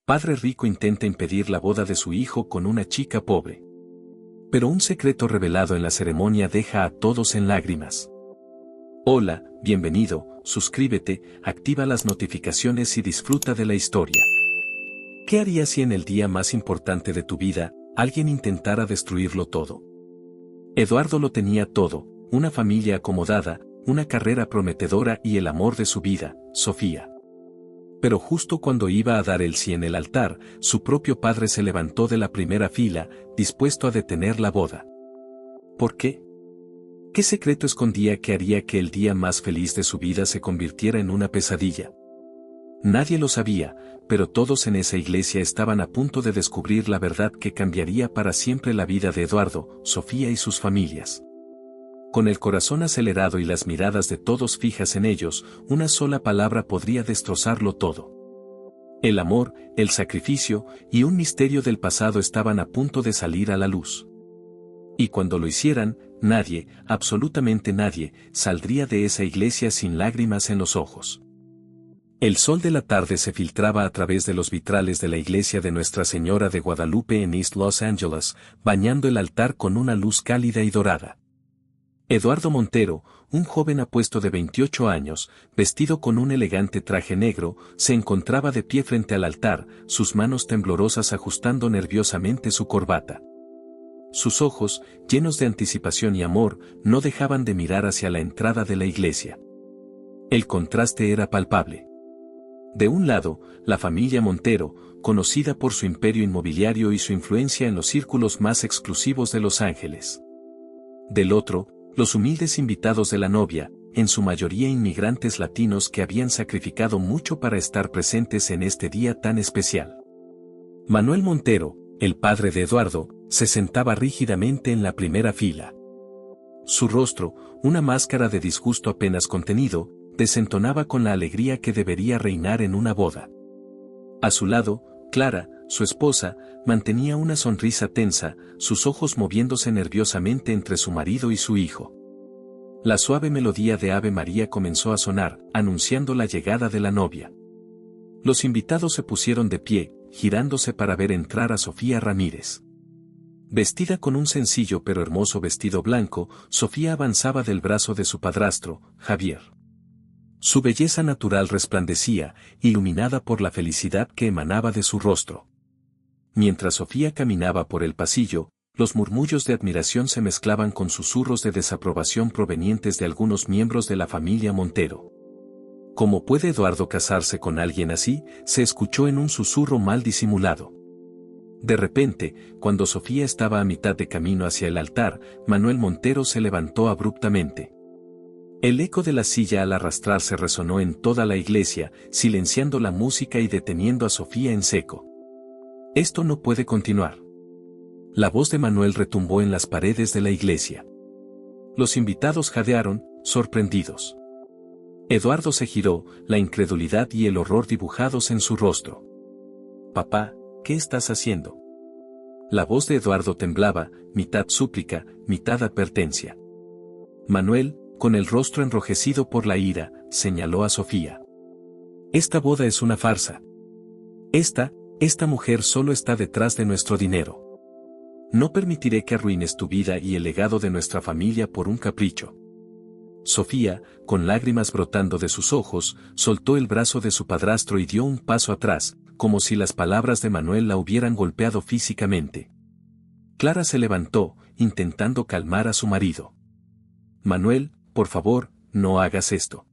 Padre rico intenta impedir la boda de su hijo con una chica pobre. Pero un secreto revelado en la ceremonia deja a todos en lágrimas. Hola, bienvenido, suscríbete, activa las notificaciones y disfruta de la historia. ¿Qué harías si en el día más importante de tu vida, alguien intentara destruirlo todo? Eduardo lo tenía todo, una familia acomodada, una carrera prometedora y el amor de su vida, Sofía. Pero justo cuando iba a dar el sí en el altar, su propio padre se levantó de la primera fila, dispuesto a detener la boda. ¿Por qué? ¿Qué secreto escondía que haría que el día más feliz de su vida se convirtiera en una pesadilla? Nadie lo sabía, pero todos en esa iglesia estaban a punto de descubrir la verdad que cambiaría para siempre la vida de Eduardo, Sofía y sus familias. Con el corazón acelerado y las miradas de todos fijas en ellos, una sola palabra podría destrozarlo todo. El amor, el sacrificio y un misterio del pasado estaban a punto de salir a la luz. Y cuando lo hicieran, nadie, absolutamente nadie, saldría de esa iglesia sin lágrimas en los ojos. El sol de la tarde se filtraba a través de los vitrales de la iglesia de Nuestra Señora de Guadalupe en East Los Angeles, bañando el altar con una luz cálida y dorada. Eduardo Montero, un joven apuesto de 28 años, vestido con un elegante traje negro, se encontraba de pie frente al altar, sus manos temblorosas ajustando nerviosamente su corbata. Sus ojos, llenos de anticipación y amor, no dejaban de mirar hacia la entrada de la iglesia. El contraste era palpable. De un lado, la familia Montero, conocida por su imperio inmobiliario y su influencia en los círculos más exclusivos de Los Ángeles. Del otro, los humildes invitados de la novia, en su mayoría inmigrantes latinos que habían sacrificado mucho para estar presentes en este día tan especial. Manuel Montero, el padre de Eduardo, se sentaba rígidamente en la primera fila. Su rostro, una máscara de disgusto apenas contenido, desentonaba con la alegría que debería reinar en una boda. A su lado, Clara, su esposa, mantenía una sonrisa tensa, sus ojos moviéndose nerviosamente entre su marido y su hijo. La suave melodía de Ave María comenzó a sonar, anunciando la llegada de la novia. Los invitados se pusieron de pie, girándose para ver entrar a Sofía Ramírez. Vestida con un sencillo pero hermoso vestido blanco, Sofía avanzaba del brazo de su padrastro, Javier. Su belleza natural resplandecía, iluminada por la felicidad que emanaba de su rostro. Mientras Sofía caminaba por el pasillo, los murmullos de admiración se mezclaban con susurros de desaprobación provenientes de algunos miembros de la familia Montero. ¿Cómo puede Eduardo casarse con alguien así?, se escuchó en un susurro mal disimulado. De repente, cuando Sofía estaba a mitad de camino hacia el altar, Manuel Montero se levantó abruptamente. El eco de la silla al arrastrarse resonó en toda la iglesia, silenciando la música y deteniendo a Sofía en seco. Esto no puede continuar. La voz de Manuel retumbó en las paredes de la iglesia. Los invitados jadearon, sorprendidos. Eduardo se giró, la incredulidad y el horror dibujados en su rostro. «Papá, ¿qué estás haciendo?». La voz de Eduardo temblaba, mitad súplica, mitad advertencia. Manuel, con el rostro enrojecido por la ira, señaló a Sofía. «Esta boda es una farsa. Esta mujer solo está detrás de nuestro dinero. No permitiré que arruines tu vida y el legado de nuestra familia por un capricho». Sofía, con lágrimas brotando de sus ojos, soltó el brazo de su padrastro y dio un paso atrás, como si las palabras de Manuel la hubieran golpeado físicamente. Clara se levantó, intentando calmar a su marido. «Manuel, por favor, no hagas esto.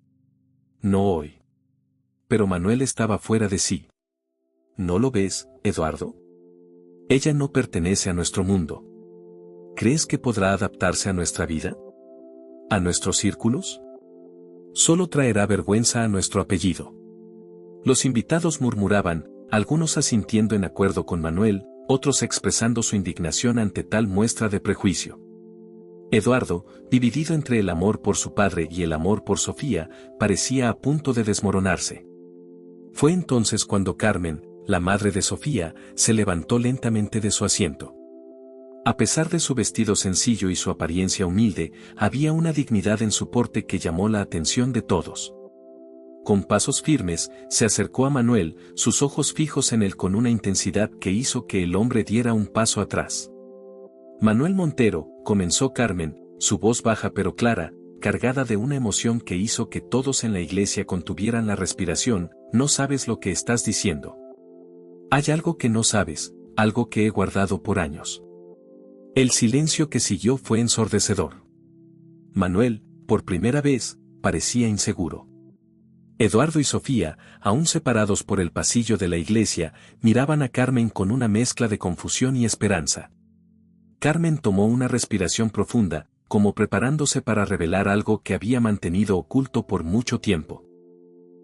No hoy». Pero Manuel estaba fuera de sí. «¿No lo ves, Eduardo? Ella no pertenece a nuestro mundo. ¿Crees que podrá adaptarse a nuestra vida? ¿A nuestros círculos? Solo traerá vergüenza a nuestro apellido». Los invitados murmuraban, algunos asintiendo en acuerdo con Manuel, otros expresando su indignación ante tal muestra de prejuicio. Eduardo, dividido entre el amor por su padre y el amor por Sofía, parecía a punto de desmoronarse. Fue entonces cuando Carmen, la madre de Sofía, se levantó lentamente de su asiento. A pesar de su vestido sencillo y su apariencia humilde, había una dignidad en su porte que llamó la atención de todos. con pasos firmes, se acercó a Manuel, sus ojos fijos en él con una intensidad que hizo que el hombre diera un paso atrás. Manuel Montero, comenzó Carmen, su voz baja pero clara, cargada de una emoción que hizo que todos en la iglesia contuvieran la respiración, no sabes lo que estás diciendo. Hay algo que no sabes, algo que he guardado por años. El silencio que siguió fue ensordecedor. Manuel, por primera vez, parecía inseguro. Eduardo y Sofía, aún separados por el pasillo de la iglesia, miraban a Carmen con una mezcla de confusión y esperanza. Carmen tomó una respiración profunda, como preparándose para revelar algo que había mantenido oculto por mucho tiempo.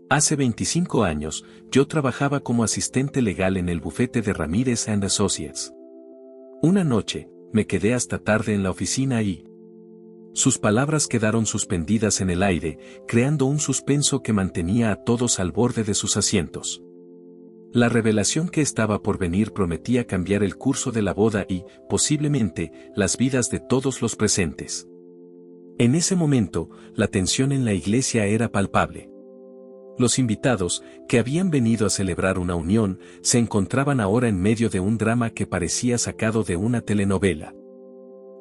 Hace 25 años, yo trabajaba como asistente legal en el bufete de Ramírez & Associates. Una noche, me quedé hasta tarde en la oficina y... Sus palabras quedaron suspendidas en el aire, creando un suspenso que mantenía a todos al borde de sus asientos. La revelación que estaba por venir prometía cambiar el curso de la boda y, posiblemente, las vidas de todos los presentes. En ese momento, la tensión en la iglesia era palpable. Los invitados, que habían venido a celebrar una unión, se encontraban ahora en medio de un drama que parecía sacado de una telenovela.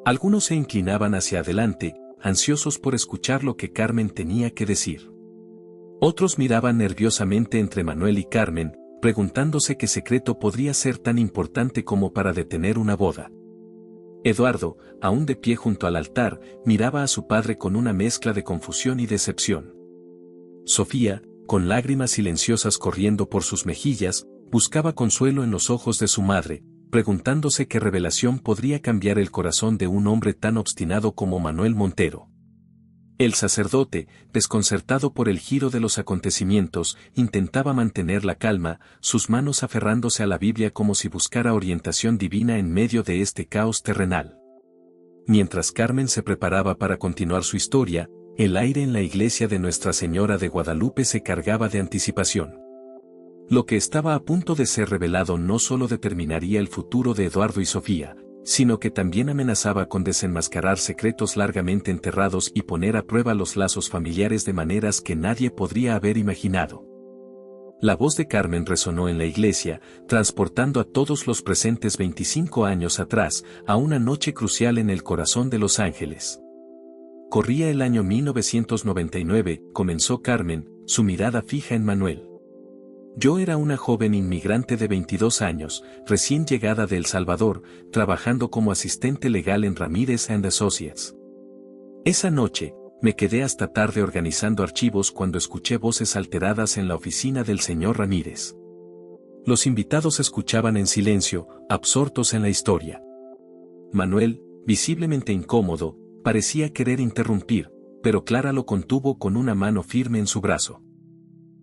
Algunos se inclinaban hacia adelante, ansiosos por escuchar lo que Carmen tenía que decir. Otros miraban nerviosamente entre Manuel y Carmen, preguntándose qué secreto podría ser tan importante como para detener una boda. Eduardo, aún de pie junto al altar, miraba a su padre con una mezcla de confusión y decepción. Sofía, con lágrimas silenciosas corriendo por sus mejillas, buscaba consuelo en los ojos de su madre, preguntándose qué revelación podría cambiar el corazón de un hombre tan obstinado como Manuel Montero. El sacerdote, desconcertado por el giro de los acontecimientos, intentaba mantener la calma, sus manos aferrándose a la Biblia como si buscara orientación divina en medio de este caos terrenal. Mientras Carmen se preparaba para continuar su historia, el aire en la iglesia de Nuestra Señora de Guadalupe se cargaba de anticipación. Lo que estaba a punto de ser revelado no solo determinaría el futuro de Eduardo y Sofía, sino que también amenazaba con desenmascarar secretos largamente enterrados y poner a prueba los lazos familiares de maneras que nadie podría haber imaginado. La voz de Carmen resonó en la iglesia, transportando a todos los presentes 25 años atrás, a una noche crucial en el corazón de Los Ángeles. Corría el año 1999, comenzó Carmen, su mirada fija en Manuel. Yo era una joven inmigrante de 22 años, recién llegada de El Salvador, trabajando como asistente legal en Ramírez & Associates. Esa noche, me quedé hasta tarde organizando archivos cuando escuché voces alteradas en la oficina del señor Ramírez. Los invitados escuchaban en silencio, absortos en la historia. Manuel, visiblemente incómodo, parecía querer interrumpir, pero Clara lo contuvo con una mano firme en su brazo.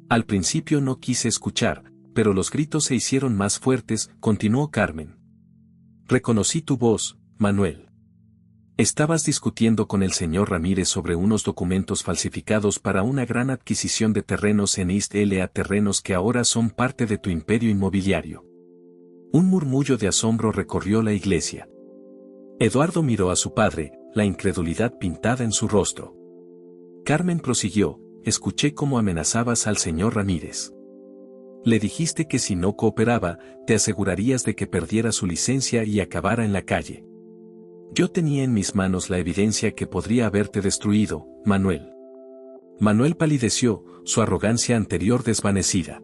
Al principio no quise escuchar, pero los gritos se hicieron más fuertes, continuó Carmen. Reconocí tu voz, Manuel. Estabas discutiendo con el señor Ramírez sobre unos documentos falsificados para una gran adquisición de terrenos en East LA, terrenos que ahora son parte de tu imperio inmobiliario. Un murmullo de asombro recorrió la iglesia. Eduardo miró a su padre, la incredulidad pintada en su rostro. Carmen prosiguió, escuché cómo amenazabas al señor Ramírez. Le dijiste que si no cooperaba, te asegurarías de que perdiera su licencia y acabara en la calle. Yo tenía en mis manos la evidencia que podría haberte destruido, Manuel. Manuel palideció, su arrogancia anterior desvanecida.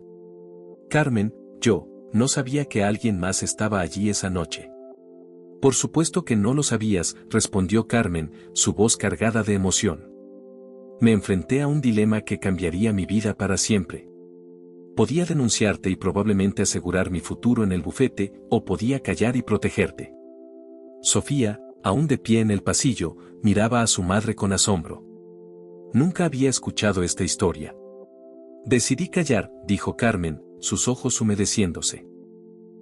Carmen, yo, no sabía que alguien más estaba allí esa noche. Por supuesto que no lo sabías, respondió Carmen, su voz cargada de emoción. Me enfrenté a un dilema que cambiaría mi vida para siempre. Podía denunciarte y probablemente asegurar mi futuro en el bufete, o podía callar y protegerte. Sofía, aún de pie en el pasillo, miraba a su madre con asombro. Nunca había escuchado esta historia. Decidí callar, dijo Carmen, sus ojos humedeciéndose.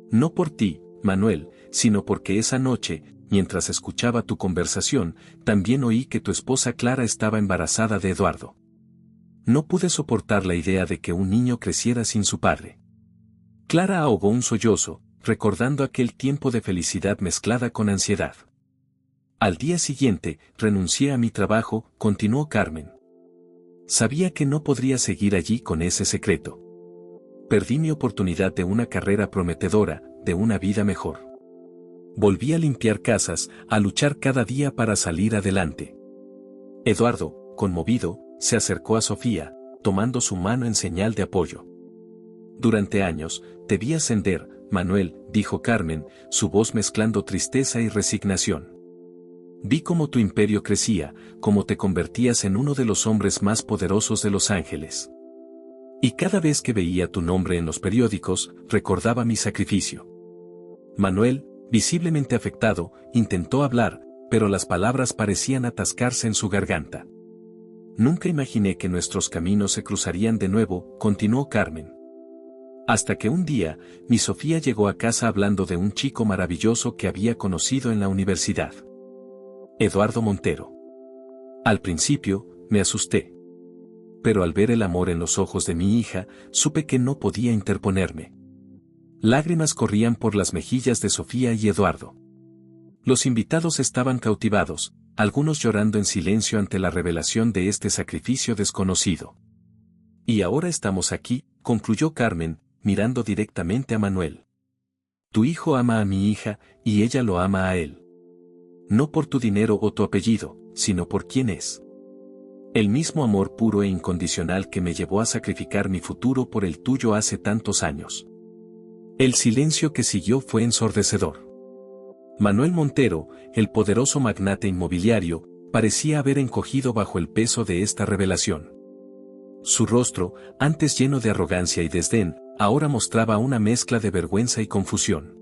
No por ti, Manuel, sino porque esa noche, mientras escuchaba tu conversación, también oí que tu esposa Clara estaba embarazada de Eduardo. No pude soportar la idea de que un niño creciera sin su padre. Clara ahogó un sollozo, recordando aquel tiempo de felicidad mezclada con ansiedad. Al día siguiente, renuncié a mi trabajo, continuó Carmen. Sabía que no podría seguir allí con ese secreto. Perdí mi oportunidad de una carrera prometedora, de una vida mejor. Volví a limpiar casas, a luchar cada día para salir adelante. Eduardo, conmovido, se acercó a Sofía, tomando su mano en señal de apoyo. Durante años, te vi ascender, Manuel, dijo Carmen, su voz mezclando tristeza y resignación. Vi cómo tu imperio crecía, cómo te convertías en uno de los hombres más poderosos de Los Ángeles. Y cada vez que veía tu nombre en los periódicos, recordaba mi sacrificio. Manuel, visiblemente afectado, intentó hablar, pero las palabras parecían atascarse en su garganta. Nunca imaginé que nuestros caminos se cruzarían de nuevo, continuó Carmen. Hasta que un día, mi Sofía llegó a casa hablando de un chico maravilloso que había conocido en la universidad. Eduardo Montero. Al principio, me asusté. Pero al ver el amor en los ojos de mi hija, supe que no podía interponerme. Lágrimas corrían por las mejillas de Sofía y Eduardo. Los invitados estaban cautivados, algunos llorando en silencio ante la revelación de este sacrificio desconocido. Y ahora estamos aquí, concluyó Carmen, mirando directamente a Manuel. Tu hijo ama a mi hija, y ella lo ama a él. No por tu dinero o tu apellido, sino por quién es. El mismo amor puro e incondicional que me llevó a sacrificar mi futuro por el tuyo hace tantos años. El silencio que siguió fue ensordecedor. Manuel Montero, el poderoso magnate inmobiliario, parecía haber encogido bajo el peso de esta revelación. Su rostro, antes lleno de arrogancia y desdén, ahora mostraba una mezcla de vergüenza y confusión.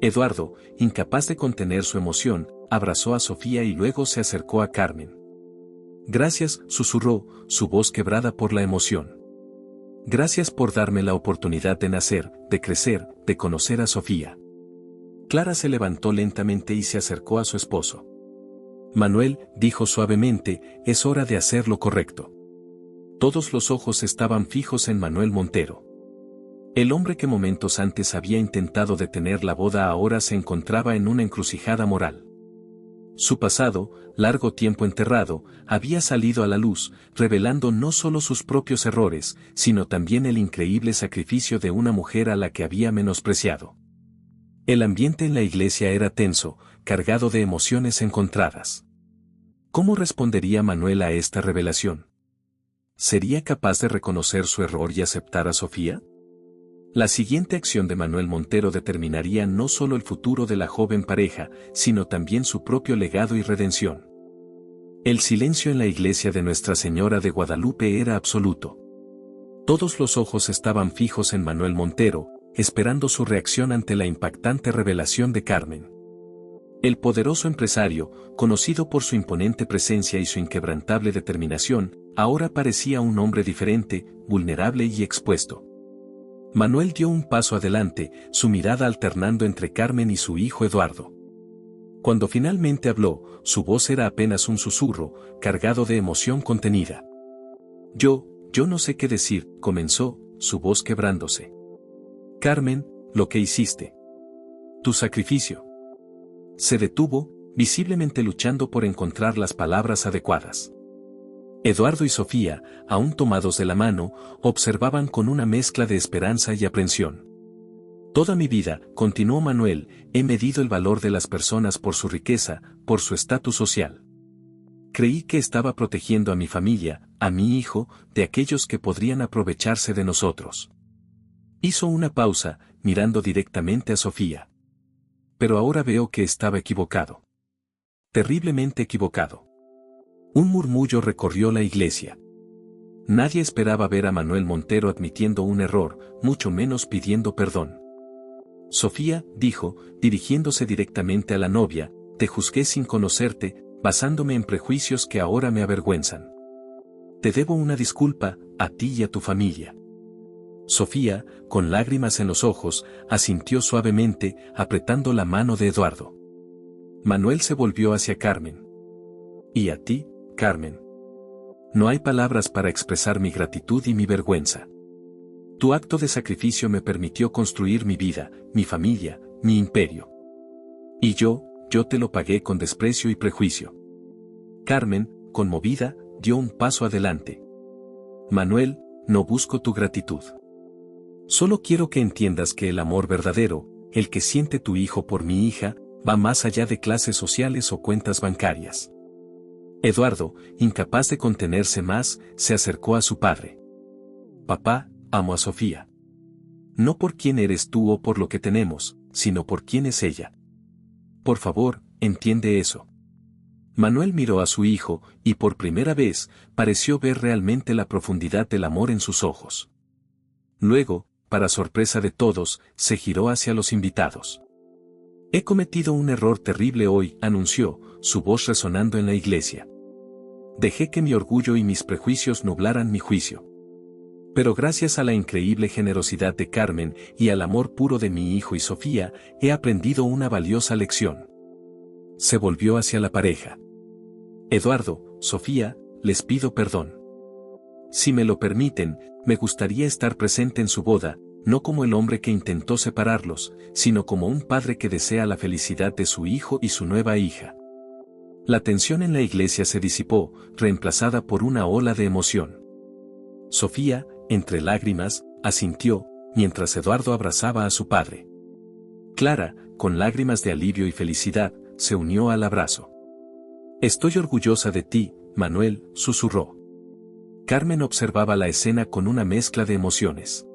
Eduardo, incapaz de contener su emoción, abrazó a Sofía y luego se acercó a Carmen. Gracias, susurró, su voz quebrada por la emoción. Gracias por darme la oportunidad de nacer, de crecer, de conocer a Sofía. Clara se levantó lentamente y se acercó a su esposo. Manuel, dijo suavemente, es hora de hacer lo correcto. Todos los ojos estaban fijos en Manuel Montero. El hombre que momentos antes había intentado detener la boda ahora se encontraba en una encrucijada moral. Su pasado, largo tiempo enterrado, había salido a la luz, revelando no solo sus propios errores, sino también el increíble sacrificio de una mujer a la que había menospreciado. El ambiente en la iglesia era tenso, cargado de emociones encontradas. ¿Cómo respondería Manuel a esta revelación? ¿Sería capaz de reconocer su error y aceptar a Sofía? La siguiente acción de Manuel Montero determinaría no solo el futuro de la joven pareja, sino también su propio legado y redención. El silencio en la iglesia de Nuestra Señora de Guadalupe era absoluto. Todos los ojos estaban fijos en Manuel Montero, esperando su reacción ante la impactante revelación de Carmen. El poderoso empresario, conocido por su imponente presencia y su inquebrantable determinación, ahora parecía un hombre diferente, vulnerable y expuesto. Manuel dio un paso adelante, su mirada alternando entre Carmen y su hijo Eduardo. Cuando finalmente habló, su voz era apenas un susurro, cargado de emoción contenida. Yo no sé qué decir, comenzó, su voz quebrándose. Carmen, lo que hiciste. Tu sacrificio. Se detuvo, visiblemente luchando por encontrar las palabras adecuadas. Eduardo y Sofía, aún tomados de la mano, observaban con una mezcla de esperanza y aprensión. Toda mi vida, continuó Manuel, he medido el valor de las personas por su riqueza, por su estatus social. Creí que estaba protegiendo a mi familia, a mi hijo, de aquellos que podrían aprovecharse de nosotros. Hizo una pausa, mirando directamente a Sofía. Pero ahora veo que estaba equivocado. Terriblemente equivocado. Un murmullo recorrió la iglesia. Nadie esperaba ver a Manuel Montero admitiendo un error, mucho menos pidiendo perdón. Sofía, dijo, dirigiéndose directamente a la novia, te juzgué sin conocerte, basándome en prejuicios que ahora me avergüenzan. Te debo una disculpa, a ti y a tu familia. Sofía, con lágrimas en los ojos, asintió suavemente, apretando la mano de Eduardo. Manuel se volvió hacia Carmen. ¿Y a ti, Carmen? No hay palabras para expresar mi gratitud y mi vergüenza. Tu acto de sacrificio me permitió construir mi vida, mi familia, mi imperio. Y yo te lo pagué con desprecio y prejuicio. Carmen, conmovida, dio un paso adelante. Manuel, no busco tu gratitud. Solo quiero que entiendas que el amor verdadero, el que siente tu hijo por mi hija, va más allá de clases sociales o cuentas bancarias. Eduardo, incapaz de contenerse más, se acercó a su padre. Papá, amo a Sofía. No por quién eres tú o por lo que tenemos, sino por quién es ella. Por favor, entiende eso. Manuel miró a su hijo, y por primera vez, pareció ver realmente la profundidad del amor en sus ojos. Luego, para sorpresa de todos, se giró hacia los invitados. He cometido un error terrible hoy, anunció, su voz resonando en la iglesia. Dejé que mi orgullo y mis prejuicios nublaran mi juicio. Pero gracias a la increíble generosidad de Carmen y al amor puro de mi hijo y Sofía, he aprendido una valiosa lección. Se volvió hacia la pareja. Eduardo, Sofía, les pido perdón. Si me lo permiten, me gustaría estar presente en su boda, no como el hombre que intentó separarlos, sino como un padre que desea la felicidad de su hijo y su nueva hija. La tensión en la iglesia se disipó, reemplazada por una ola de emoción. Sofía, entre lágrimas, asintió, mientras Eduardo abrazaba a su padre. Clara, con lágrimas de alivio y felicidad, se unió al abrazo. Estoy orgullosa de ti, Manuel, susurró. Carmen observaba la escena con una mezcla de emociones.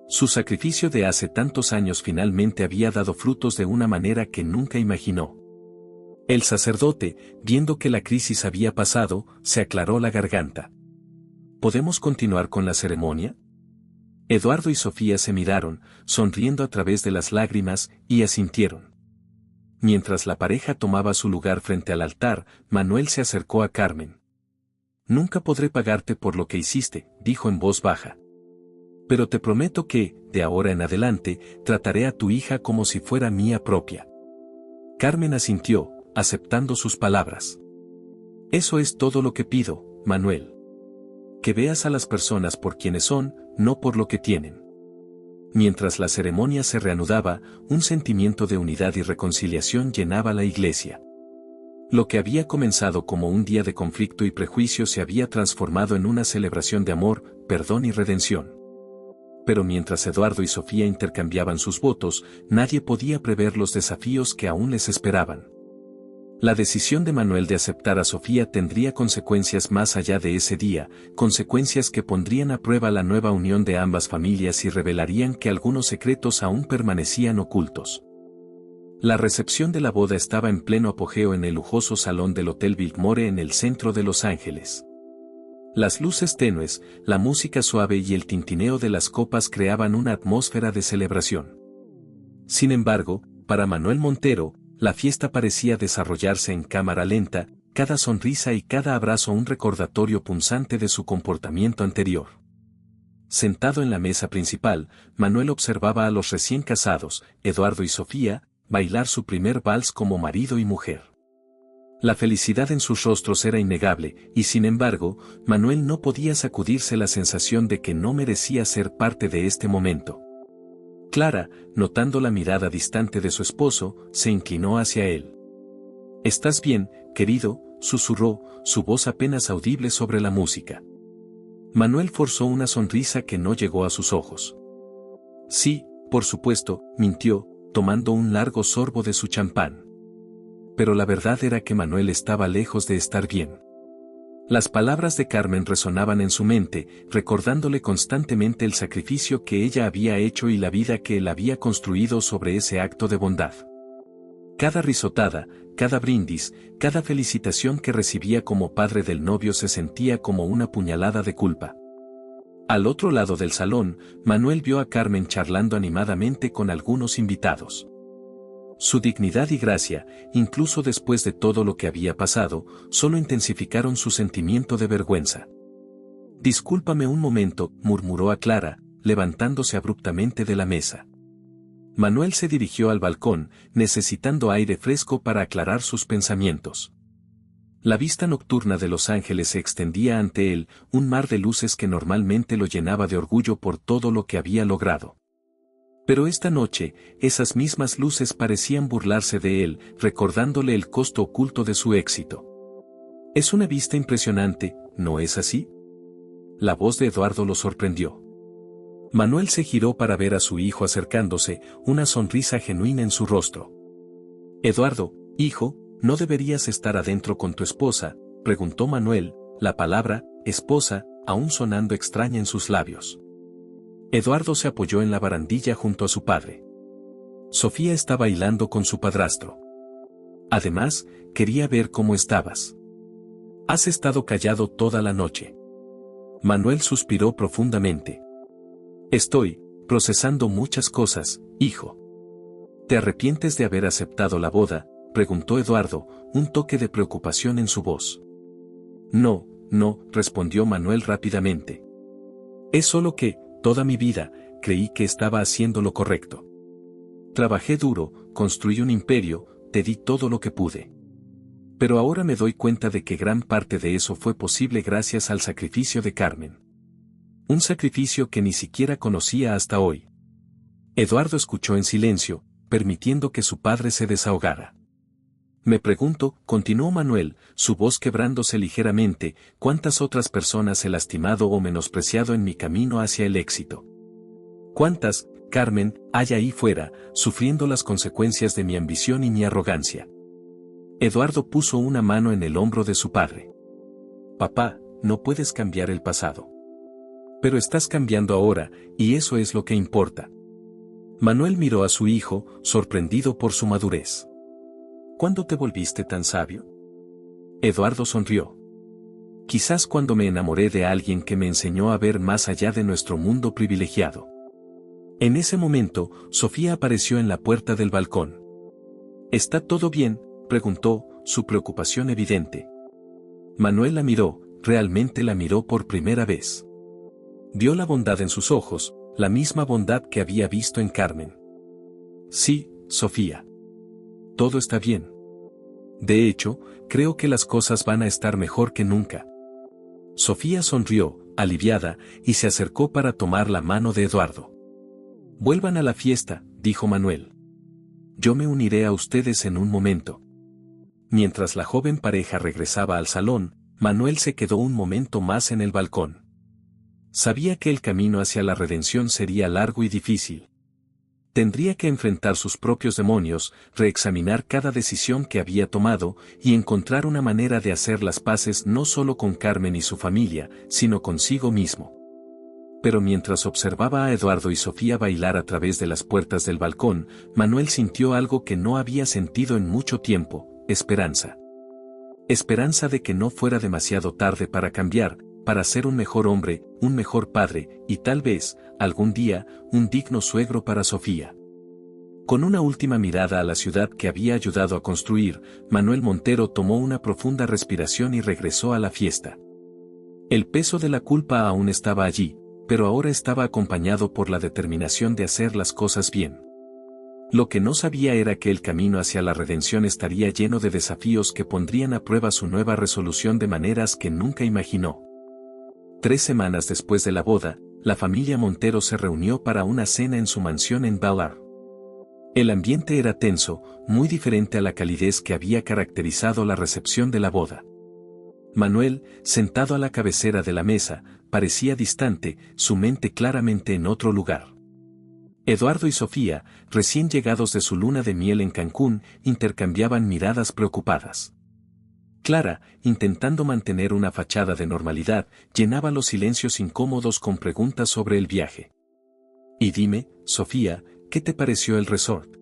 Su sacrificio de hace tantos años finalmente había dado frutos de una manera que nunca imaginó. El sacerdote, viendo que la crisis había pasado, se aclaró la garganta. ¿Podemos continuar con la ceremonia? Eduardo y Sofía se miraron, sonriendo a través de las lágrimas, y asintieron. Mientras la pareja tomaba su lugar frente al altar, Manuel se acercó a Carmen. Nunca podré pagarte por lo que hiciste, dijo en voz baja. Pero te prometo que, de ahora en adelante, trataré a tu hija como si fuera mía propia. Carmen asintió, aceptando sus palabras. Eso es todo lo que pido, Manuel. Que veas a las personas por quienes son, no por lo que tienen. Mientras la ceremonia se reanudaba, un sentimiento de unidad y reconciliación llenaba la iglesia. Lo que había comenzado como un día de conflicto y prejuicio se había transformado en una celebración de amor, perdón y redención. Pero mientras Eduardo y Sofía intercambiaban sus votos, nadie podía prever los desafíos que aún les esperaban. La decisión de Manuel de aceptar a Sofía tendría consecuencias más allá de ese día, consecuencias que pondrían a prueba la nueva unión de ambas familias y revelarían que algunos secretos aún permanecían ocultos. La recepción de la boda estaba en pleno apogeo en el lujoso salón del Hotel Biltmore en el centro de Los Ángeles. Las luces tenues, la música suave y el tintineo de las copas creaban una atmósfera de celebración. Sin embargo, para Manuel Montero, la fiesta parecía desarrollarse en cámara lenta, cada sonrisa y cada abrazo un recordatorio punzante de su comportamiento anterior. Sentado en la mesa principal, Manuel observaba a los recién casados, Eduardo y Sofía, bailar su primer vals como marido y mujer. La felicidad en sus rostros era innegable, y sin embargo, Manuel no podía sacudirse la sensación de que no merecía ser parte de este momento. Clara, notando la mirada distante de su esposo, se inclinó hacia él. «¿Estás bien, querido?», susurró, su voz apenas audible sobre la música. Manuel forzó una sonrisa que no llegó a sus ojos. «Sí, por supuesto», mintió, tomando un largo sorbo de su champán. Pero la verdad era que Manuel estaba lejos de estar bien. Las palabras de Carmen resonaban en su mente, recordándole constantemente el sacrificio que ella había hecho y la vida que él había construido sobre ese acto de bondad. Cada risotada, cada brindis, cada felicitación que recibía como padre del novio se sentía como una puñalada de culpa. Al otro lado del salón, Manuel vio a Carmen charlando animadamente con algunos invitados. Su dignidad y gracia, incluso después de todo lo que había pasado, solo intensificaron su sentimiento de vergüenza. «Discúlpame un momento», murmuró a Clara, levantándose abruptamente de la mesa. Manuel se dirigió al balcón, necesitando aire fresco para aclarar sus pensamientos. La vista nocturna de Los Ángeles se extendía ante él, un mar de luces que normalmente lo llenaba de orgullo por todo lo que había logrado. Pero esta noche, esas mismas luces parecían burlarse de él, recordándole el costo oculto de su éxito. «Es una vista impresionante, ¿no es así?», La voz de Eduardo lo sorprendió. Manuel se giró para ver a su hijo acercándose, una sonrisa genuina en su rostro. Eduardo, hijo, ¿no deberías estar adentro con tu esposa?, preguntó Manuel, la palabra, esposa, aún sonando extraña en sus labios. Eduardo se apoyó en la barandilla junto a su padre. Sofía está bailando con su padrastro. Además, quería ver cómo estabas. Has estado callado toda la noche. Manuel suspiró profundamente. Estoy procesando muchas cosas, hijo. ¿Te arrepientes de haber aceptado la boda?, preguntó Eduardo, un toque de preocupación en su voz. No, respondió Manuel rápidamente. Es solo que, toda mi vida, creí que estaba haciendo lo correcto. Trabajé duro, construí un imperio, te di todo lo que pude. Pero ahora me doy cuenta de que gran parte de eso fue posible gracias al sacrificio de Carmen. Un sacrificio que ni siquiera conocía hasta hoy. Eduardo escuchó en silencio, permitiendo que su padre se desahogara. Me pregunto, continuó Manuel, su voz quebrándose ligeramente, ¿cuántas otras personas he lastimado o menospreciado en mi camino hacia el éxito? ¿Cuántas, Carmen, hay ahí fuera, sufriendo las consecuencias de mi ambición y mi arrogancia? Eduardo puso una mano en el hombro de su padre. Papá, no puedes cambiar el pasado. Pero estás cambiando ahora, y eso es lo que importa. Manuel miró a su hijo, sorprendido por su madurez. ¿Cuándo te volviste tan sabio? Eduardo sonrió. Quizás cuando me enamoré de alguien que me enseñó a ver más allá de nuestro mundo privilegiado. En ese momento, Sofía apareció en la puerta del balcón. ¿Está todo bien?, preguntó, su preocupación evidente. Manuel la miró, realmente la miró por primera vez. Vio la bondad en sus ojos, la misma bondad que había visto en Carmen. Sí, Sofía. Todo está bien. De hecho, creo que las cosas van a estar mejor que nunca. Sofía sonrió, aliviada, y se acercó para tomar la mano de Eduardo. Vuelvan a la fiesta, dijo Manuel. Yo me uniré a ustedes en un momento. Mientras la joven pareja regresaba al salón, Manuel se quedó un momento más en el balcón. Sabía que el camino hacia la redención sería largo y difícil. Tendría que enfrentar sus propios demonios, reexaminar cada decisión que había tomado y encontrar una manera de hacer las paces no solo con Carmen y su familia, sino consigo mismo. Pero mientras observaba a Eduardo y Sofía bailar a través de las puertas del balcón, Manuel sintió algo que no había sentido en mucho tiempo: esperanza. Esperanza de que no fuera demasiado tarde para cambiar, para ser un mejor hombre, un mejor padre, y tal vez, algún día, un digno suegro para Sofía. Con una última mirada a la ciudad que había ayudado a construir, Manuel Montero tomó una profunda respiración y regresó a la fiesta. El peso de la culpa aún estaba allí, pero ahora estaba acompañado por la determinación de hacer las cosas bien. Lo que no sabía era que el camino hacia la redención estaría lleno de desafíos que pondrían a prueba su nueva resolución de maneras que nunca imaginó. 3 semanas después de la boda, la familia Montero se reunió para una cena en su mansión en Bel Air. El ambiente era tenso, muy diferente a la calidez que había caracterizado la recepción de la boda. Manuel, sentado a la cabecera de la mesa, parecía distante, su mente claramente en otro lugar. Eduardo y Sofía, recién llegados de su luna de miel en Cancún, intercambiaban miradas preocupadas. Clara, intentando mantener una fachada de normalidad, llenaba los silencios incómodos con preguntas sobre el viaje. Y dime, Sofía, ¿qué te pareció el resort?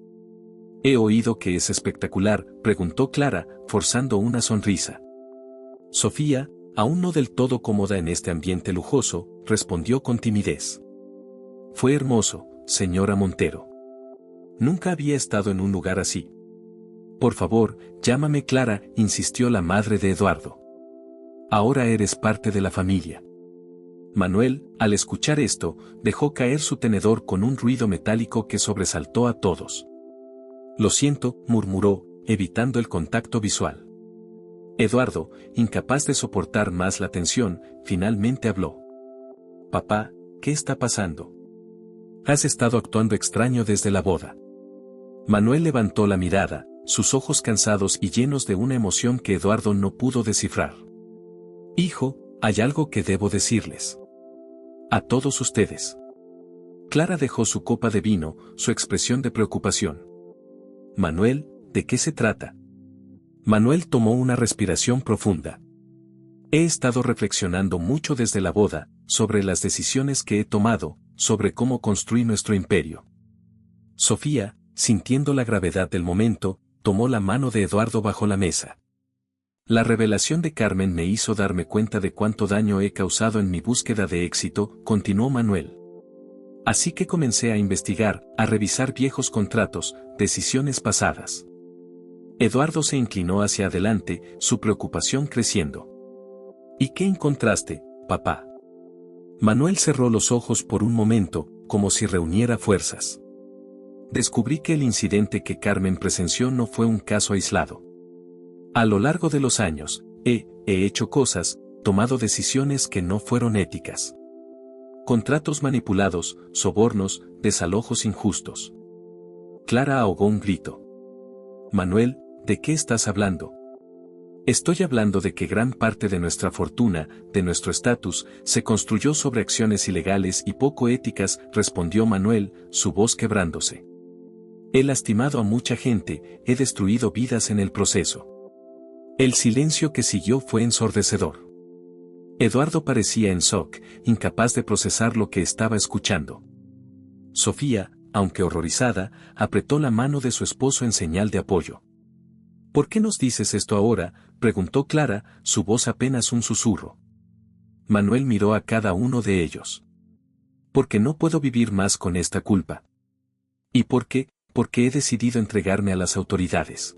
He oído que es espectacular, preguntó Clara, forzando una sonrisa. Sofía, aún no del todo cómoda en este ambiente lujoso, respondió con timidez. Fue hermoso, señora Montero. Nunca había estado en un lugar así. Por favor, llámame Clara, insistió la madre de Eduardo. Ahora eres parte de la familia. Manuel, al escuchar esto, dejó caer su tenedor con un ruido metálico que sobresaltó a todos. Lo siento, murmuró, evitando el contacto visual. Eduardo, incapaz de soportar más la tensión, finalmente habló. Papá, ¿qué está pasando? Has estado actuando extraño desde la boda. Manuel levantó la mirada, sus ojos cansados y llenos de una emoción que Eduardo no pudo descifrar. Hijo, hay algo que debo decirles. A todos ustedes. Clara dejó su copa de vino, su expresión de preocupación. Manuel, ¿de qué se trata? Manuel tomó una respiración profunda. He estado reflexionando mucho desde la boda, sobre las decisiones que he tomado, sobre cómo construir nuestro imperio. Sofía, sintiendo la gravedad del momento, tomó la mano de Eduardo bajo la mesa. La revelación de Carmen me hizo darme cuenta de cuánto daño he causado en mi búsqueda de éxito, continuó Manuel. Así que comencé a investigar, a revisar viejos contratos, decisiones pasadas. Eduardo se inclinó hacia adelante, su preocupación creciendo. ¿Y qué encontraste, papá? Manuel cerró los ojos por un momento, como si reuniera fuerzas. Descubrí que el incidente que Carmen presenció no fue un caso aislado. A lo largo de los años, he hecho cosas, tomado decisiones que no fueron éticas. Contratos manipulados, sobornos, desalojos injustos. Clara ahogó un grito. Manuel, ¿de qué estás hablando? Estoy hablando de que gran parte de nuestra fortuna, de nuestro estatus, se construyó sobre acciones ilegales y poco éticas, respondió Manuel, su voz quebrándose. He lastimado a mucha gente, he destruido vidas en el proceso. El silencio que siguió fue ensordecedor. Eduardo parecía en shock, incapaz de procesar lo que estaba escuchando. Sofía, aunque horrorizada, apretó la mano de su esposo en señal de apoyo. ¿Por qué nos dices esto ahora?, preguntó Clara, su voz apenas un susurro. Manuel miró a cada uno de ellos. Porque no puedo vivir más con esta culpa. ¿Y por qué? Porque he decidido entregarme a las autoridades.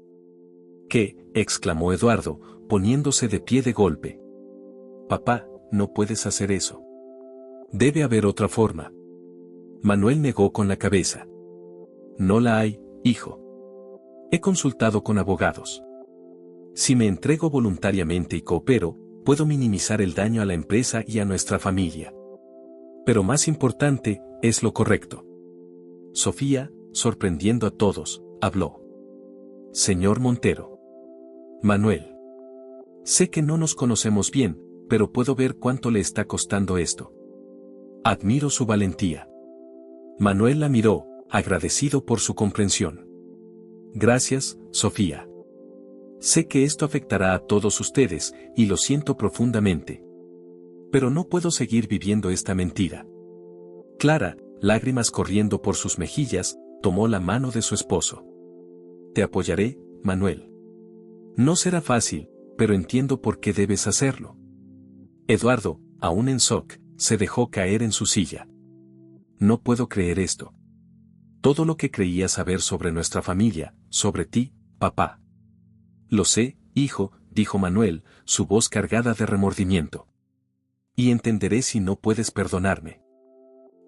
¿Qué?, exclamó Eduardo, poniéndose de pie de golpe. Papá, no puedes hacer eso. Debe haber otra forma. Manuel negó con la cabeza. No la hay, hijo. He consultado con abogados. Si me entrego voluntariamente y coopero, puedo minimizar el daño a la empresa y a nuestra familia. Pero más importante, es lo correcto. Sofía, sorprendiendo a todos, habló. Señor Montero. Manuel. Sé que no nos conocemos bien, pero puedo ver cuánto le está costando esto. Admiro su valentía. Manuel la miró, agradecido por su comprensión. Gracias, Sofía. Sé que esto afectará a todos ustedes, y lo siento profundamente. Pero no puedo seguir viviendo esta mentira. Clara, lágrimas corriendo por sus mejillas, tomó la mano de su esposo. Te apoyaré, Manuel. No será fácil, pero entiendo por qué debes hacerlo. Eduardo, aún en shock, se dejó caer en su silla. No puedo creer esto. Todo lo que creía saber sobre nuestra familia, sobre ti, papá. Lo sé, hijo, dijo Manuel, su voz cargada de remordimiento. Y entenderé si no puedes perdonarme.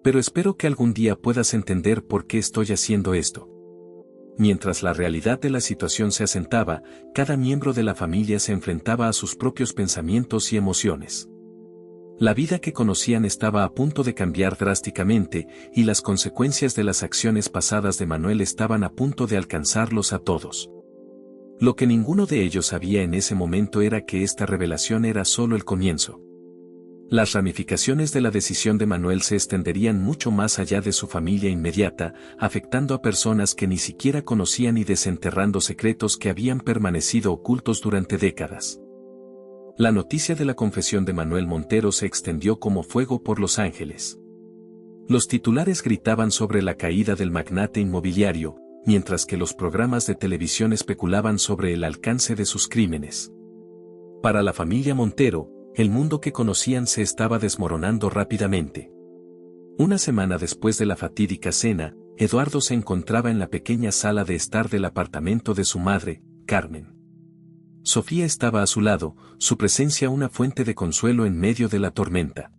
Pero espero que algún día puedas entender por qué estoy haciendo esto. Mientras la realidad de la situación se asentaba, cada miembro de la familia se enfrentaba a sus propios pensamientos y emociones. La vida que conocían estaba a punto de cambiar drásticamente, y las consecuencias de las acciones pasadas de Manuel estaban a punto de alcanzarlos a todos. Lo que ninguno de ellos sabía en ese momento era que esta revelación era solo el comienzo. Las ramificaciones de la decisión de Manuel se extenderían mucho más allá de su familia inmediata, afectando a personas que ni siquiera conocían y desenterrando secretos que habían permanecido ocultos durante décadas. La noticia de la confesión de Manuel Montero se extendió como fuego por Los Ángeles. Los titulares gritaban sobre la caída del magnate inmobiliario, mientras que los programas de televisión especulaban sobre el alcance de sus crímenes. Para la familia Montero, el mundo que conocían se estaba desmoronando rápidamente. Una semana después de la fatídica cena, Eduardo se encontraba en la pequeña sala de estar del apartamento de su madre, Carmen. Sofía estaba a su lado, su presencia una fuente de consuelo en medio de la tormenta.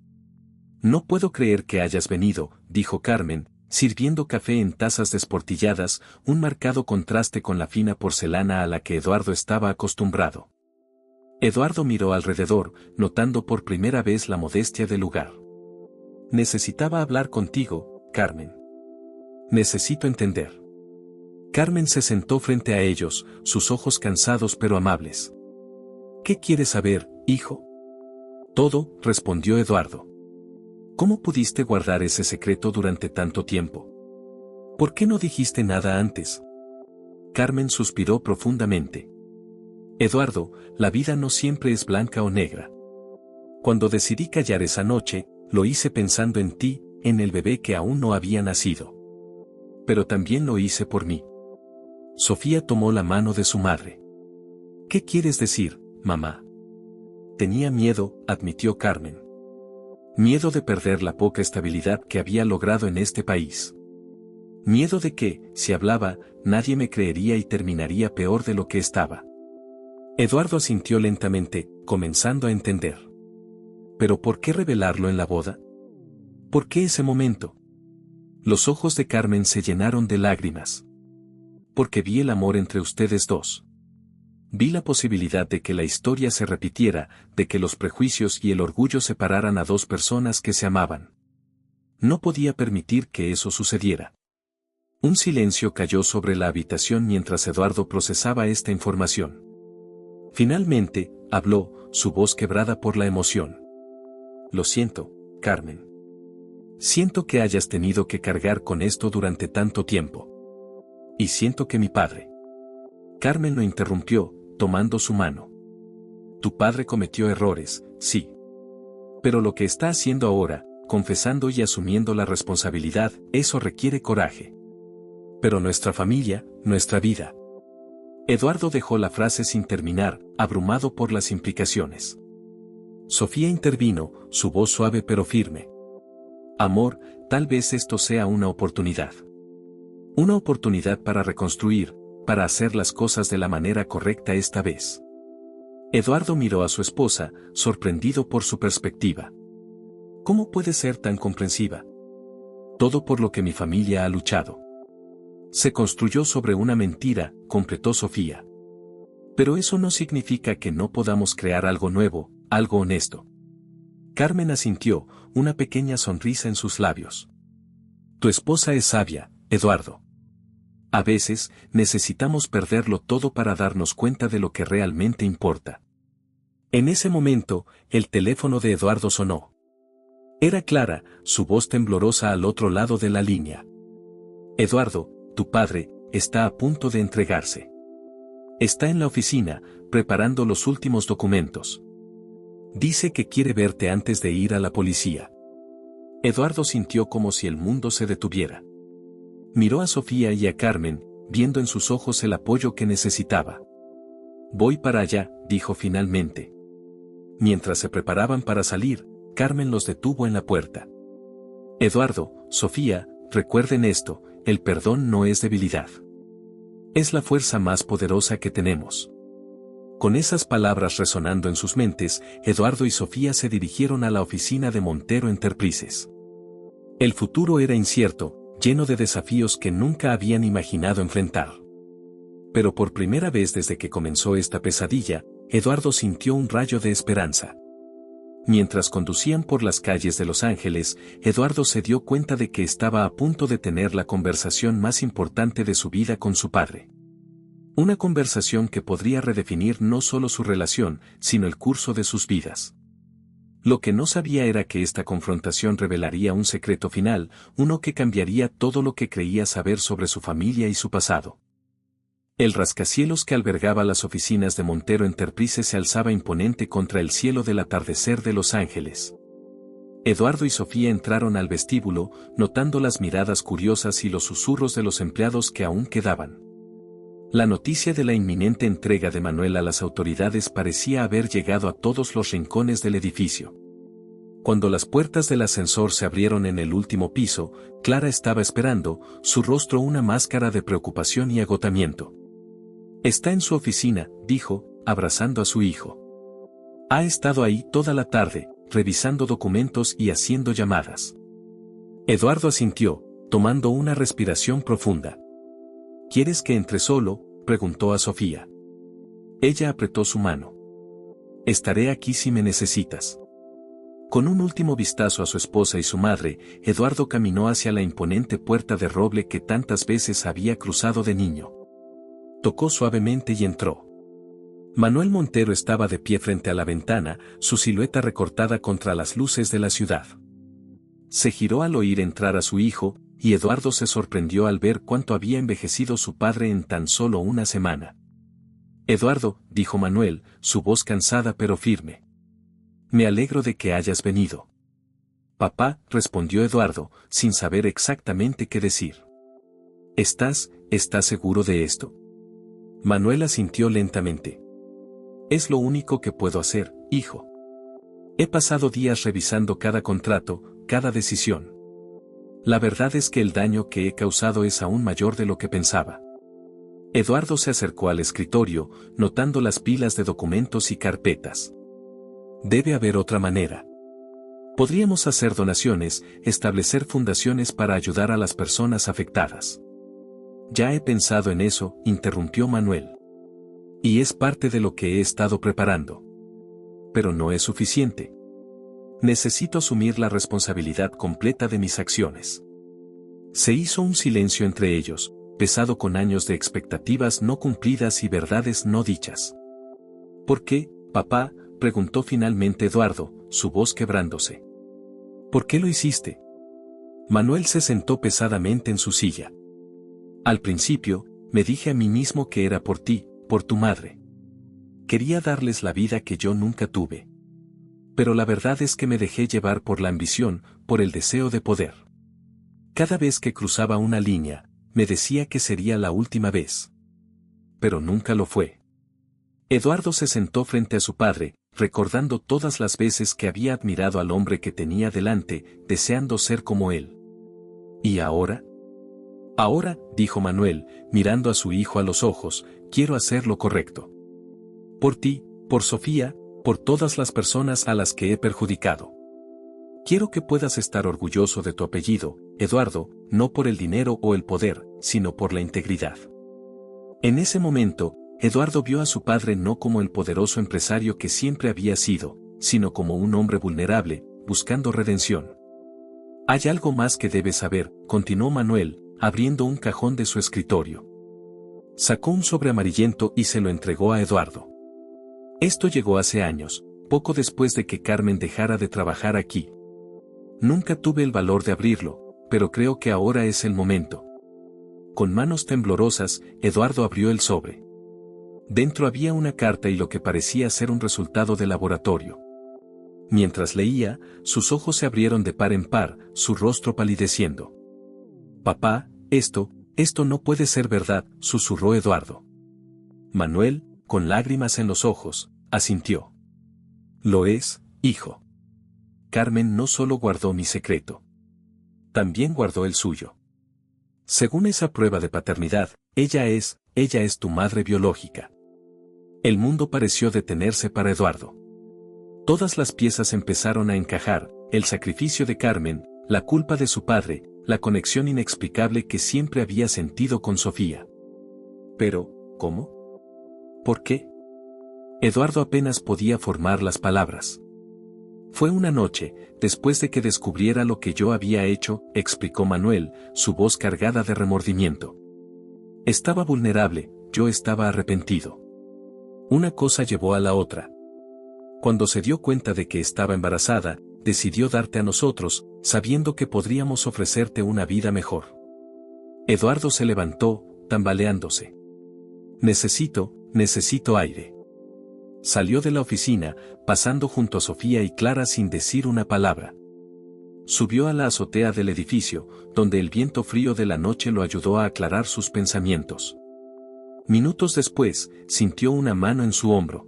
No puedo creer que hayas venido, dijo Carmen, sirviendo café en tazas desportilladas, un marcado contraste con la fina porcelana a la que Eduardo estaba acostumbrado. Eduardo miró alrededor, notando por primera vez la modestia del lugar. Necesitaba hablar contigo, Carmen. Necesito entender. Carmen se sentó frente a ellos, sus ojos cansados pero amables. ¿Qué quieres saber, hijo? Todo, respondió Eduardo. ¿Cómo pudiste guardar ese secreto durante tanto tiempo? ¿Por qué no dijiste nada antes? Carmen suspiró profundamente. Eduardo, la vida no siempre es blanca o negra. Cuando decidí callar esa noche, lo hice pensando en ti, en el bebé que aún no había nacido. Pero también lo hice por mí. Sofía tomó la mano de su madre. ¿Qué quieres decir, mamá? Tenía miedo, admitió Carmen. Miedo de perder la poca estabilidad que había logrado en este país. Miedo de que, si hablaba, nadie me creería y terminaría peor de lo que estaba. Eduardo asintió lentamente, comenzando a entender. ¿Pero por qué revelarlo en la boda? ¿Por qué ese momento? Los ojos de Carmen se llenaron de lágrimas. Porque vi el amor entre ustedes dos. Vi la posibilidad de que la historia se repitiera, de que los prejuicios y el orgullo separaran a dos personas que se amaban. No podía permitir que eso sucediera. Un silencio cayó sobre la habitación mientras Eduardo procesaba esta información. Finalmente, habló, su voz quebrada por la emoción. Lo siento, Carmen. Siento que hayas tenido que cargar con esto durante tanto tiempo. Y siento que mi padre. Carmen lo interrumpió, tomando su mano. Tu padre cometió errores, sí. Pero lo que está haciendo ahora, confesando y asumiendo la responsabilidad, eso requiere coraje. Pero nuestra familia, nuestra vida. Eduardo dejó la frase sin terminar, abrumado por las implicaciones. Sofía intervino, su voz suave pero firme. Amor, tal vez esto sea una oportunidad. Una oportunidad para reconstruir, para hacer las cosas de la manera correcta esta vez. Eduardo miró a su esposa, sorprendido por su perspectiva. ¿Cómo puede ser tan comprensiva? Todo por lo que mi familia ha luchado. Se construyó sobre una mentira, completó Sofía. Pero eso no significa que no podamos crear algo nuevo, algo honesto. Carmen asintió, una pequeña sonrisa en sus labios. Tu esposa es sabia, Eduardo. A veces, necesitamos perderlo todo para darnos cuenta de lo que realmente importa. En ese momento, el teléfono de Eduardo sonó. Era Clara, su voz temblorosa al otro lado de la línea. Eduardo, tu padre, está a punto de entregarse. Está en la oficina, preparando los últimos documentos. Dice que quiere verte antes de ir a la policía. Eduardo sintió como si el mundo se detuviera. Miró a Sofía y a Carmen, viendo en sus ojos el apoyo que necesitaba. Voy para allá, dijo finalmente. Mientras se preparaban para salir, Carmen los detuvo en la puerta. Eduardo, Sofía, recuerden esto, el perdón no es debilidad. Es la fuerza más poderosa que tenemos. Con esas palabras resonando en sus mentes, Eduardo y Sofía se dirigieron a la oficina de Montero Enterprises. El futuro era incierto, lleno de desafíos que nunca habían imaginado enfrentar. Pero por primera vez desde que comenzó esta pesadilla, Eduardo sintió un rayo de esperanza. Mientras conducían por las calles de Los Ángeles, Eduardo se dio cuenta de que estaba a punto de tener la conversación más importante de su vida con su padre. Una conversación que podría redefinir no solo su relación, sino el curso de sus vidas. Lo que no sabía era que esta confrontación revelaría un secreto final, uno que cambiaría todo lo que creía saber sobre su familia y su pasado. El rascacielos que albergaba las oficinas de Montero Enterprises se alzaba imponente contra el cielo del atardecer de Los Ángeles. Eduardo y Sofía entraron al vestíbulo, notando las miradas curiosas y los susurros de los empleados que aún quedaban. La noticia de la inminente entrega de Manuel a las autoridades parecía haber llegado a todos los rincones del edificio. Cuando las puertas del ascensor se abrieron en el último piso, Clara estaba esperando, su rostro una máscara de preocupación y agotamiento. Está en su oficina, dijo, abrazando a su hijo. Ha estado ahí toda la tarde, revisando documentos y haciendo llamadas. Eduardo asintió, tomando una respiración profunda. ¿Quieres que entre solo?, preguntó a Sofía. Ella apretó su mano. Estaré aquí si me necesitas. Con un último vistazo a su esposa y su madre, Eduardo caminó hacia la imponente puerta de roble que tantas veces había cruzado de niño. Tocó suavemente y entró. Manuel Montero estaba de pie frente a la ventana, su silueta recortada contra las luces de la ciudad. Se giró al oír entrar a su hijo, y Eduardo se sorprendió al ver cuánto había envejecido su padre en tan solo una semana. Eduardo, dijo Manuel, su voz cansada pero firme. Me alegro de que hayas venido. Papá, respondió Eduardo, sin saber exactamente qué decir. ¿Estás seguro de esto? Manuel asintió lentamente. Es lo único que puedo hacer, hijo. He pasado días revisando cada contrato, cada decisión. La verdad es que el daño que he causado es aún mayor de lo que pensaba. Eduardo se acercó al escritorio, notando las pilas de documentos y carpetas. Debe haber otra manera. Podríamos hacer donaciones, establecer fundaciones para ayudar a las personas afectadas. Ya he pensado en eso, interrumpió Manuel. Y es parte de lo que he estado preparando. Pero no es suficiente. Necesito asumir la responsabilidad completa de mis acciones. Se hizo un silencio entre ellos, pesado con años de expectativas no cumplidas y verdades no dichas. ¿Por qué, papá?, preguntó finalmente Eduardo, su voz quebrándose. ¿Por qué lo hiciste? Manuel se sentó pesadamente en su silla. Al principio, me dije a mí mismo que era por ti, por tu madre. Quería darles la vida que yo nunca tuve. Pero la verdad es que me dejé llevar por la ambición, por el deseo de poder. Cada vez que cruzaba una línea, me decía que sería la última vez. Pero nunca lo fue. Eduardo se sentó frente a su padre, recordando todas las veces que había admirado al hombre que tenía delante, deseando ser como él. ¿Y ahora? Ahora, dijo Manuel, mirando a su hijo a los ojos, quiero hacer lo correcto. Por ti, por Sofía, por todas las personas a las que he perjudicado. Quiero que puedas estar orgulloso de tu apellido, Eduardo, no por el dinero o el poder, sino por la integridad. En ese momento, Eduardo vio a su padre no como el poderoso empresario que siempre había sido, sino como un hombre vulnerable, buscando redención. Hay algo más que debes saber, continuó Manuel, abriendo un cajón de su escritorio. Sacó un sobre amarillento y se lo entregó a Eduardo. Esto llegó hace años, poco después de que Carmen dejara de trabajar aquí. Nunca tuve el valor de abrirlo, pero creo que ahora es el momento. Con manos temblorosas, Eduardo abrió el sobre. Dentro había una carta y lo que parecía ser un resultado de laboratorio. Mientras leía, sus ojos se abrieron de par en par, su rostro palideciendo. Papá, esto no puede ser verdad, susurró Eduardo. Manuel, con lágrimas en los ojos, asintió. Lo es, hijo. Carmen no solo guardó mi secreto. También guardó el suyo. Según esa prueba de paternidad, ella es tu madre biológica. El mundo pareció detenerse para Eduardo. Todas las piezas empezaron a encajar, el sacrificio de Carmen, la culpa de su padre, la conexión inexplicable que siempre había sentido con Sofía. Pero, ¿cómo? ¿Por qué? Eduardo apenas podía formar las palabras. Fue una noche, después de que descubriera lo que yo había hecho, explicó Manuel, su voz cargada de remordimiento. Estaba vulnerable, yo estaba arrepentido. Una cosa llevó a la otra. Cuando se dio cuenta de que estaba embarazada, decidió darte a nosotros, sabiendo que podríamos ofrecerte una vida mejor. Eduardo se levantó, tambaleándose. Necesito aire. Salió de la oficina, pasando junto a Sofía y Clara sin decir una palabra. Subió a la azotea del edificio, donde el viento frío de la noche lo ayudó a aclarar sus pensamientos. Minutos después, sintió una mano en su hombro.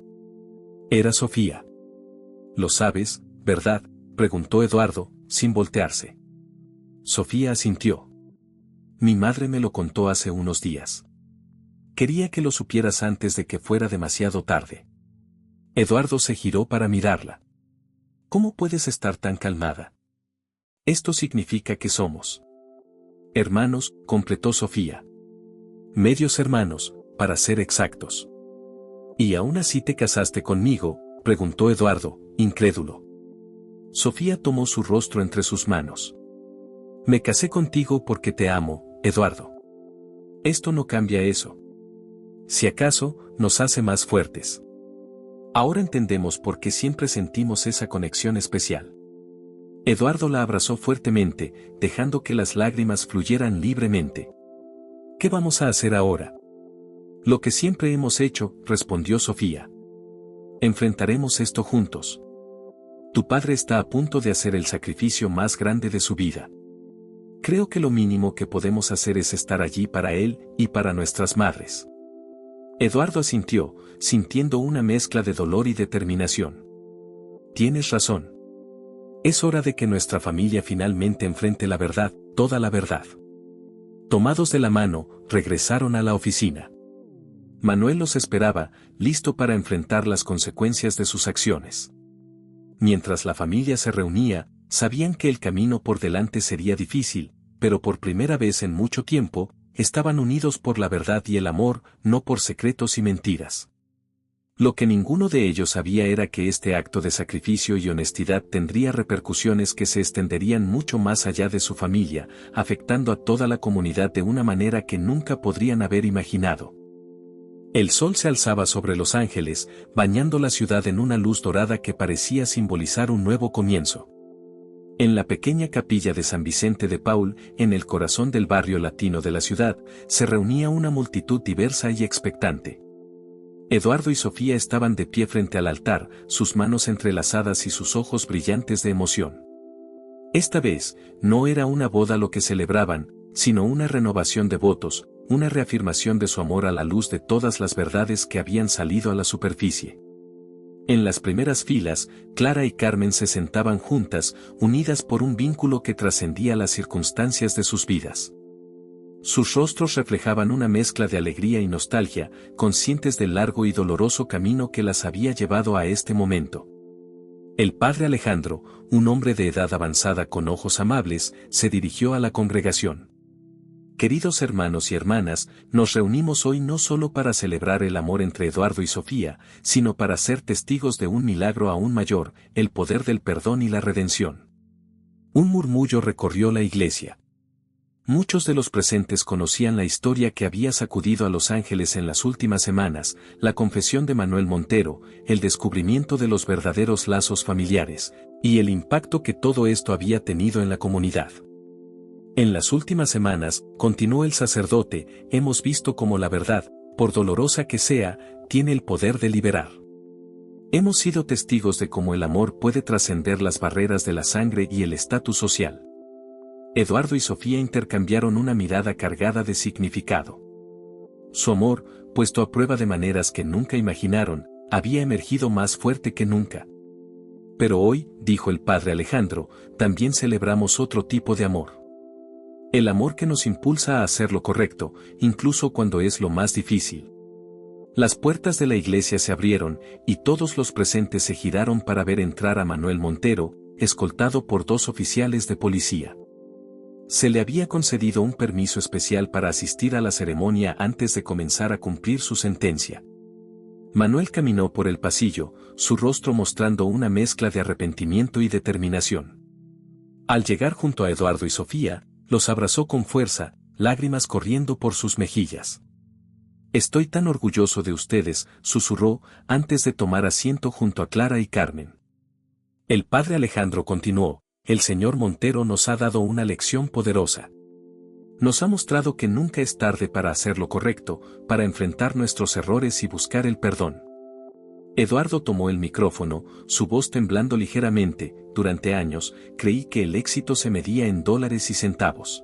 Era Sofía. ¿Lo sabes, verdad?, preguntó Eduardo, sin voltearse. Sofía asintió. Mi madre me lo contó hace unos días. Quería que lo supieras antes de que fuera demasiado tarde. Eduardo se giró para mirarla. ¿Cómo puedes estar tan calmada? Esto significa que somos hermanos, completó Sofía. Medios hermanos, para ser exactos. ¿Y aún así te casaste conmigo?, preguntó Eduardo, incrédulo. Sofía tomó su rostro entre sus manos. Me casé contigo porque te amo, Eduardo. Esto no cambia eso. Si acaso, nos hace más fuertes. Ahora entendemos por qué siempre sentimos esa conexión especial. Eduardo la abrazó fuertemente, dejando que las lágrimas fluyeran libremente. ¿Qué vamos a hacer ahora? Lo que siempre hemos hecho, respondió Sofía. Enfrentaremos esto juntos. Tu padre está a punto de hacer el sacrificio más grande de su vida. Creo que lo mínimo que podemos hacer es estar allí para él y para nuestras madres. Eduardo asintió, sintiendo una mezcla de dolor y determinación. Tienes razón. Es hora de que nuestra familia finalmente enfrente la verdad, toda la verdad. Tomados de la mano, regresaron a la oficina. Manuel los esperaba, listo para enfrentar las consecuencias de sus acciones. Mientras la familia se reunía, sabían que el camino por delante sería difícil, pero por primera vez en mucho tiempo, estaban unidos por la verdad y el amor, no por secretos y mentiras. Lo que ninguno de ellos sabía era que este acto de sacrificio y honestidad tendría repercusiones que se extenderían mucho más allá de su familia, afectando a toda la comunidad de una manera que nunca podrían haber imaginado. El sol se alzaba sobre Los Ángeles, bañando la ciudad en una luz dorada que parecía simbolizar un nuevo comienzo. En la pequeña capilla de San Vicente de Paul, en el corazón del barrio latino de la ciudad, se reunía una multitud diversa y expectante. Eduardo y Sofía estaban de pie frente al altar, sus manos entrelazadas y sus ojos brillantes de emoción. Esta vez, no era una boda lo que celebraban, sino una renovación de votos, una reafirmación de su amor a la luz de todas las verdades que habían salido a la superficie. En las primeras filas, Clara y Carmen se sentaban juntas, unidas por un vínculo que trascendía las circunstancias de sus vidas. Sus rostros reflejaban una mezcla de alegría y nostalgia, conscientes del largo y doloroso camino que las había llevado a este momento. El padre Alejandro, un hombre de edad avanzada con ojos amables, se dirigió a la congregación. Queridos hermanos y hermanas, nos reunimos hoy no solo para celebrar el amor entre Eduardo y Sofía, sino para ser testigos de un milagro aún mayor, el poder del perdón y la redención. Un murmullo recorrió la iglesia. Muchos de los presentes conocían la historia que había sacudido a Los Ángeles en las últimas semanas, la confesión de Manuel Montero, el descubrimiento de los verdaderos lazos familiares, y el impacto que todo esto había tenido en la comunidad. En las últimas semanas, continuó el sacerdote, hemos visto cómo la verdad, por dolorosa que sea, tiene el poder de liberar. Hemos sido testigos de cómo el amor puede trascender las barreras de la sangre y el estatus social. Eduardo y Sofía intercambiaron una mirada cargada de significado. Su amor, puesto a prueba de maneras que nunca imaginaron, había emergido más fuerte que nunca. Pero hoy, dijo el padre Alejandro, también celebramos otro tipo de amor. El amor que nos impulsa a hacer lo correcto, incluso cuando es lo más difícil. Las puertas de la iglesia se abrieron, y todos los presentes se giraron para ver entrar a Manuel Montero, escoltado por 2 oficiales de policía. Se le había concedido un permiso especial para asistir a la ceremonia antes de comenzar a cumplir su sentencia. Manuel caminó por el pasillo, su rostro mostrando una mezcla de arrepentimiento y determinación. Al llegar junto a Eduardo y Sofía, los abrazó con fuerza, lágrimas corriendo por sus mejillas. Estoy tan orgulloso de ustedes, susurró, antes de tomar asiento junto a Clara y Carmen. El padre Alejandro continuó, el señor Montero nos ha dado una lección poderosa. Nos ha mostrado que nunca es tarde para hacer lo correcto, para enfrentar nuestros errores y buscar el perdón. Eduardo tomó el micrófono, su voz temblando ligeramente. Durante años, creí que el éxito se medía en dólares y centavos.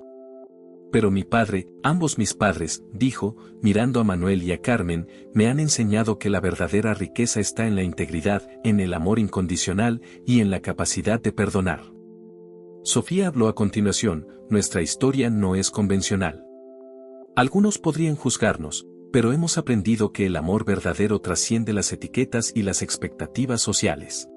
Pero mi padre, ambos mis padres, dijo, mirando a Manuel y a Carmen, me han enseñado que la verdadera riqueza está en la integridad, en el amor incondicional y en la capacidad de perdonar. Sofía habló a continuación, nuestra historia no es convencional. Algunos podrían juzgarnos, pero hemos aprendido que el amor verdadero trasciende las etiquetas y las expectativas sociales.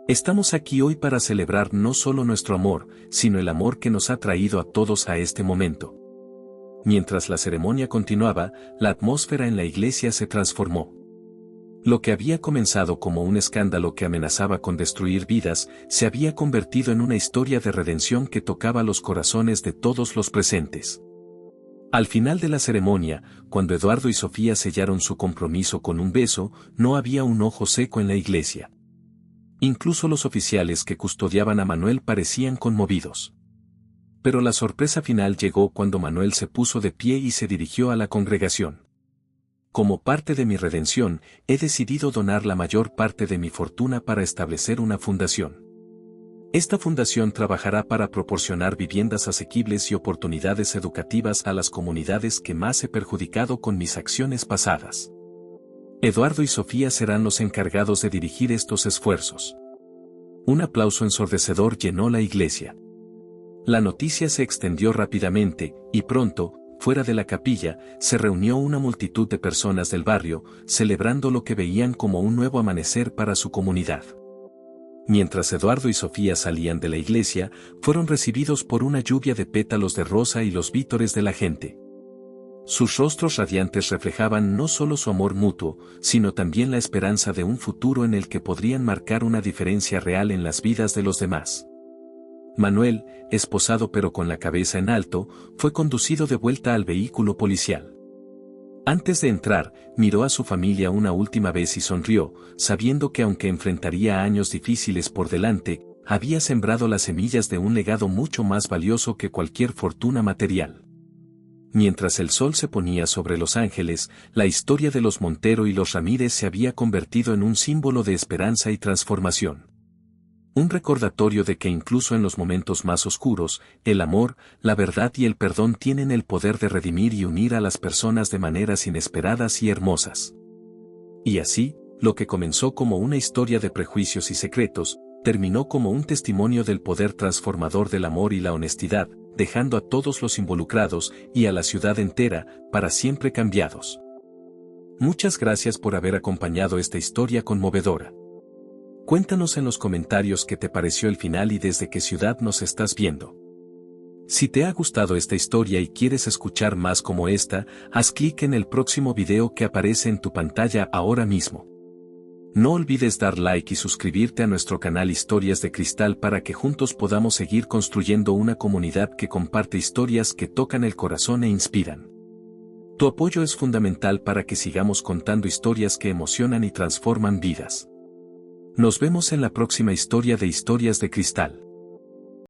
Estamos aquí hoy para celebrar no solo nuestro amor, sino el amor que nos ha traído a todos a este momento. Mientras la ceremonia continuaba, la atmósfera en la iglesia se transformó. Lo que había comenzado como un escándalo que amenazaba con destruir vidas, se había convertido en una historia de redención que tocaba los corazones de todos los presentes. Al final de la ceremonia, cuando Eduardo y Sofía sellaron su compromiso con un beso, no había un ojo seco en la iglesia. Incluso los oficiales que custodiaban a Manuel parecían conmovidos. Pero la sorpresa final llegó cuando Manuel se puso de pie y se dirigió a la congregación. Como parte de mi redención, he decidido donar la mayor parte de mi fortuna para establecer una fundación. Esta fundación trabajará para proporcionar viviendas asequibles y oportunidades educativas a las comunidades que más he perjudicado con mis acciones pasadas. Eduardo y Sofía serán los encargados de dirigir estos esfuerzos. Un aplauso ensordecedor llenó la iglesia. La noticia se extendió rápidamente, y pronto, fuera de la capilla, se reunió una multitud de personas del barrio, celebrando lo que veían como un nuevo amanecer para su comunidad. Mientras Eduardo y Sofía salían de la iglesia, fueron recibidos por una lluvia de pétalos de rosa y los vítores de la gente. Sus rostros radiantes reflejaban no solo su amor mutuo, sino también la esperanza de un futuro en el que podrían marcar una diferencia real en las vidas de los demás. Manuel, esposado pero con la cabeza en alto, fue conducido de vuelta al vehículo policial. Antes de entrar, miró a su familia una última vez y sonrió, sabiendo que aunque enfrentaría años difíciles por delante, había sembrado las semillas de un legado mucho más valioso que cualquier fortuna material. Mientras el sol se ponía sobre Los Ángeles, la historia de los Montero y los Ramírez se había convertido en un símbolo de esperanza y transformación. Un recordatorio de que incluso en los momentos más oscuros, el amor, la verdad y el perdón tienen el poder de redimir y unir a las personas de maneras inesperadas y hermosas. Y así, lo que comenzó como una historia de prejuicios y secretos, terminó como un testimonio del poder transformador del amor y la honestidad, dejando a todos los involucrados y a la ciudad entera, para siempre cambiados. Muchas gracias por haber acompañado esta historia conmovedora. Cuéntanos en los comentarios qué te pareció el final y desde qué ciudad nos estás viendo. Si te ha gustado esta historia y quieres escuchar más como esta, haz clic en el próximo video que aparece en tu pantalla ahora mismo. No olvides dar like y suscribirte a nuestro canal Historias de Cristal para que juntos podamos seguir construyendo una comunidad que comparte historias que tocan el corazón e inspiran. Tu apoyo es fundamental para que sigamos contando historias que emocionan y transforman vidas. Nos vemos en la próxima historia de Historias de Cristal.